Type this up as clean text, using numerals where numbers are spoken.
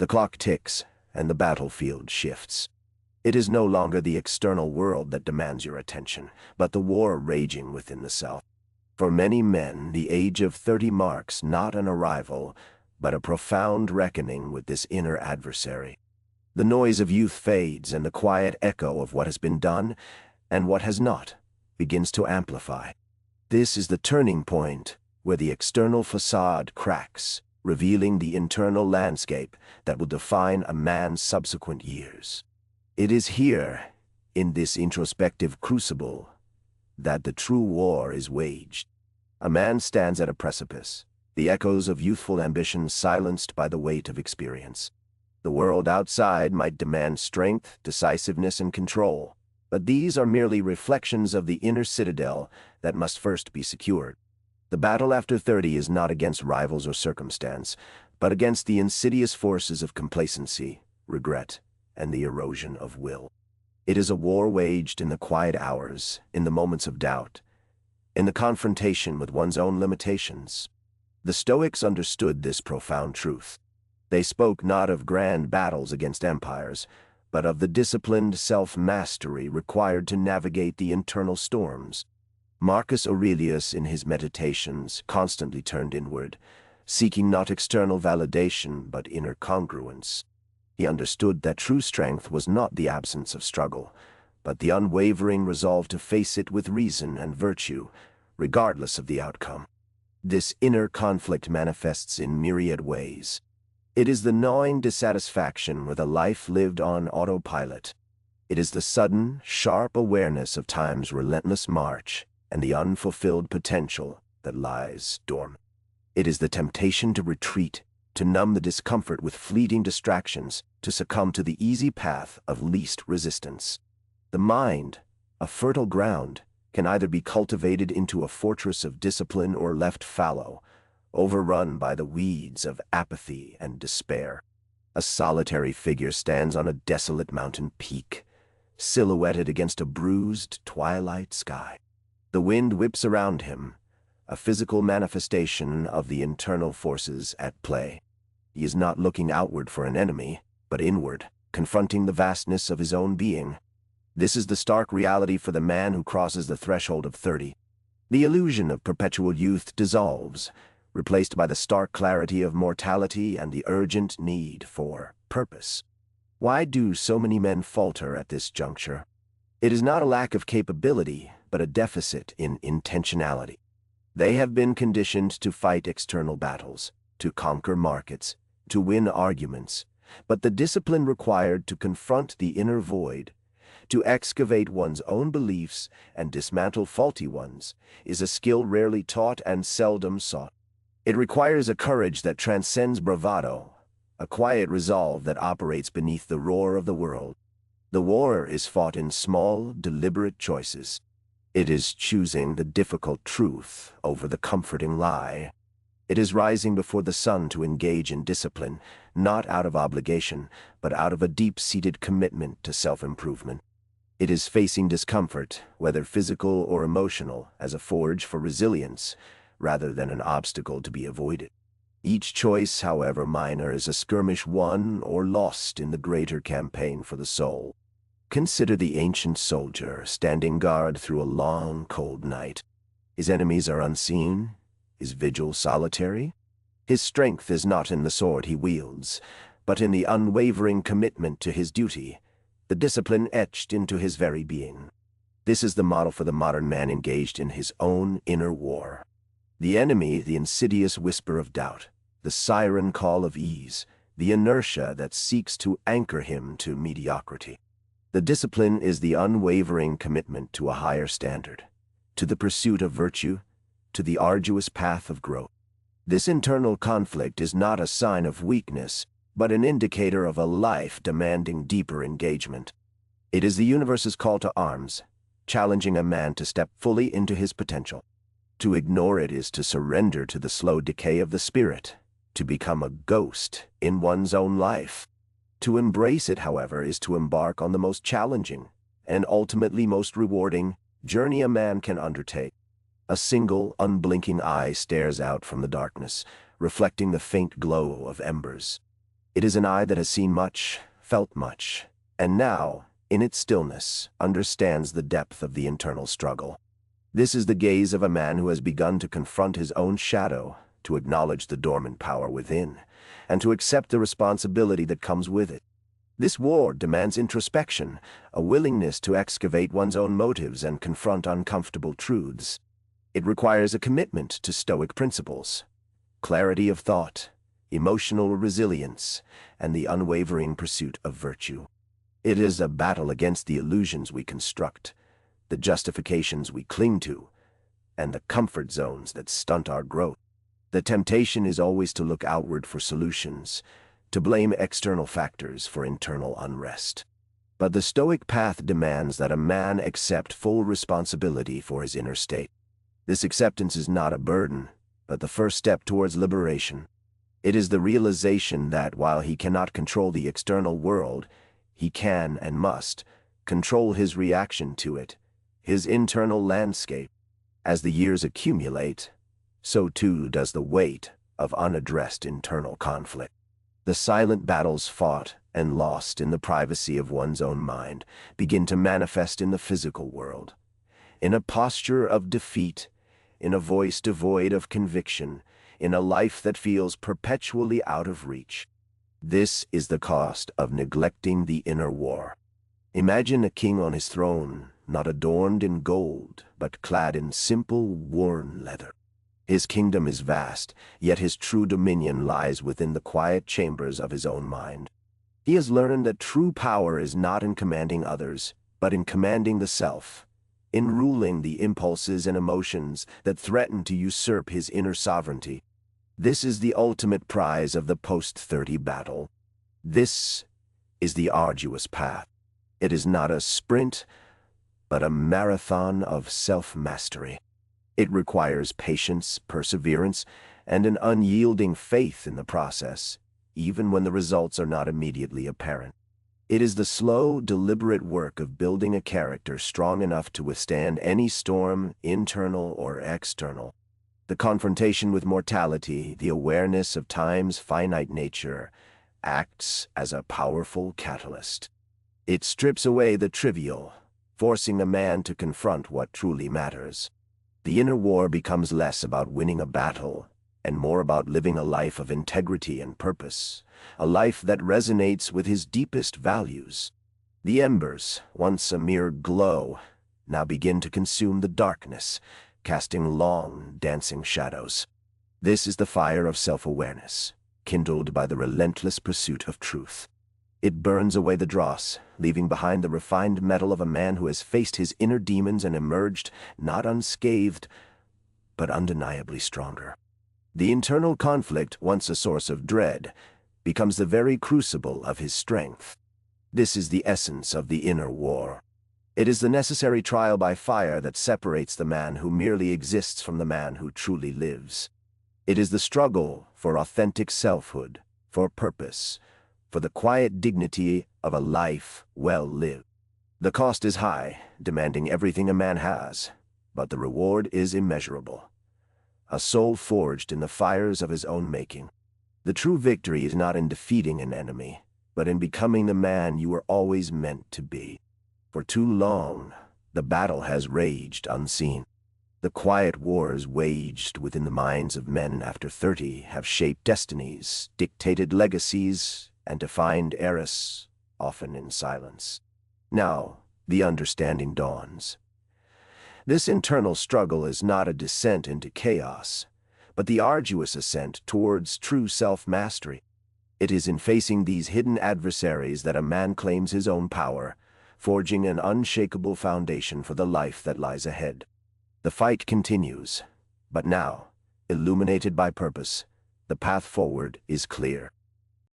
The clock ticks, and the battlefield shifts. It is no longer the external world that demands your attention, but the war raging within the self. For many men, the age of 30 marks not an arrival, but a profound reckoning with this inner adversary. The noise of youth fades, and the quiet echo of what has been done and what has not begins to amplify. This is the turning point where the external facade cracks, revealing the internal landscape that will define a man's subsequent years. It is here, in this introspective crucible, that the true war is waged. A man stands at a precipice, the echoes of youthful ambition silenced by the weight of experience. The world outside might demand strength, decisiveness, and control, but these are merely reflections of the inner citadel that must first be secured. The battle after 30 is not against rivals or circumstance, but against the insidious forces of complacency, regret, and the erosion of will. It is a war waged in the quiet hours, in the moments of doubt, in the confrontation with one's own limitations. The Stoics understood this profound truth. They spoke not of grand battles against empires, but of the disciplined self-mastery required to navigate the internal storms. Marcus Aurelius, in his meditations, constantly turned inward, seeking not external validation but inner congruence. He understood that true strength was not the absence of struggle, but the unwavering resolve to face it with reason and virtue, regardless of the outcome. This inner conflict manifests in myriad ways. It is the gnawing dissatisfaction with a life lived on autopilot. It is the sudden, sharp awareness of time's relentless march and the unfulfilled potential that lies dormant. It is the temptation to retreat, to numb the discomfort with fleeting distractions, to succumb to the easy path of least resistance. The mind, a fertile ground, can either be cultivated into a fortress of discipline or left fallow, overrun by the weeds of apathy and despair. A solitary figure stands on a desolate mountain peak, silhouetted against a bruised twilight sky. The wind whips around him, a physical manifestation of the internal forces at play. He is not looking outward for an enemy, but inward, confronting the vastness of his own being. This is the stark reality for the man who crosses the threshold of 30. The illusion of perpetual youth dissolves, replaced by the stark clarity of mortality and the urgent need for purpose. Why do so many men falter at this juncture? It is not a lack of capability, but a deficit in intentionality. They have been conditioned to fight external battles, to conquer markets, to win arguments, but the discipline required to confront the inner void, to excavate one's own beliefs and dismantle faulty ones, is a skill rarely taught and seldom sought. It requires a courage that transcends bravado, a quiet resolve that operates beneath the roar of the world. The war is fought in small, deliberate choices. It is choosing the difficult truth over the comforting lie. It is rising before the sun to engage in discipline, not out of obligation, but out of a deep-seated commitment to self-improvement. It is facing discomfort, whether physical or emotional, as a forge for resilience, rather than an obstacle to be avoided. Each choice, however minor, is a skirmish won or lost in the greater campaign for the soul. Consider the ancient soldier standing guard through a long, cold night. His enemies are unseen, his vigil solitary. His strength is not in the sword he wields, but in the unwavering commitment to his duty, the discipline etched into his very being. This is the model for the modern man engaged in his own inner war. The enemy, the insidious whisper of doubt, the siren call of ease, the inertia that seeks to anchor him to mediocrity. The discipline is the unwavering commitment to a higher standard, to the pursuit of virtue, to the arduous path of growth. This internal conflict is not a sign of weakness, but an indicator of a life demanding deeper engagement. It is the universe's call to arms, challenging a man to step fully into his potential. To ignore it is to surrender to the slow decay of the spirit, to become a ghost in one's own life. To embrace it, however, is to embark on the most challenging and ultimately most rewarding journey a man can undertake. A single, unblinking eye stares out from the darkness, reflecting the faint glow of embers. It is an eye that has seen much, felt much, and now, in its stillness, understands the depth of the internal struggle. This is the gaze of a man who has begun to confront his own shadow, to acknowledge the dormant power within, and to accept the responsibility that comes with it. This war demands introspection, a willingness to excavate one's own motives and confront uncomfortable truths. It requires a commitment to stoic principles, clarity of thought, emotional resilience, and the unwavering pursuit of virtue. It is a battle against the illusions we construct, the justifications we cling to, and the comfort zones that stunt our growth. The temptation is always to look outward for solutions, to blame external factors for internal unrest. But the Stoic path demands that a man accept full responsibility for his inner state. This acceptance is not a burden, but the first step towards liberation. It is the realization that while he cannot control the external world, he can and must control his reaction to it, his internal landscape. As the years accumulate, so too does the weight of unaddressed internal conflict. The silent battles fought and lost in the privacy of one's own mind begin to manifest in the physical world. In a posture of defeat, in a voice devoid of conviction, in a life that feels perpetually out of reach. This is the cost of neglecting the inner war. Imagine a king on his throne, not adorned in gold, but clad in simple, worn leather. His kingdom is vast, yet his true dominion lies within the quiet chambers of his own mind. He has learned that true power is not in commanding others, but in commanding the self, in ruling the impulses and emotions that threaten to usurp his inner sovereignty. This is the ultimate prize of the post-30 battle. This is the arduous path. It is not a sprint, but a marathon of self-mastery. It requires patience, perseverance, and an unyielding faith in the process, even when the results are not immediately apparent. It is the slow, deliberate work of building a character strong enough to withstand any storm, internal or external. The confrontation with mortality, the awareness of time's finite nature, acts as a powerful catalyst. It strips away the trivial, forcing a man to confront what truly matters. The inner war becomes less about winning a battle and more about living a life of integrity and purpose, a life that resonates with his deepest values. The embers, once a mere glow, now begin to consume the darkness, casting long, dancing shadows. This is the fire of self-awareness, kindled by the relentless pursuit of truth. It burns away the dross, leaving behind the refined metal of a man who has faced his inner demons and emerged, not unscathed, but undeniably stronger. The internal conflict, once a source of dread, becomes the very crucible of his strength. This is the essence of the inner war. It is the necessary trial by fire that separates the man who merely exists from the man who truly lives. It is the struggle for authentic selfhood, for purpose, for the quiet dignity of a life well lived. The cost is high, demanding everything a man has, but the reward is immeasurable. A soul forged in the fires of his own making. The true victory is not in defeating an enemy, but in becoming the man you were always meant to be. For too long, the battle has raged unseen. The quiet wars waged within the minds of men after 30 have shaped destinies, dictated legacies, and defined eras, often in silence. Now, the understanding dawns. This internal struggle is not a descent into chaos, but the arduous ascent towards true self-mastery. It is in facing these hidden adversaries that a man claims his own power, forging an unshakable foundation for the life that lies ahead. The fight continues, but now, illuminated by purpose, the path forward is clear.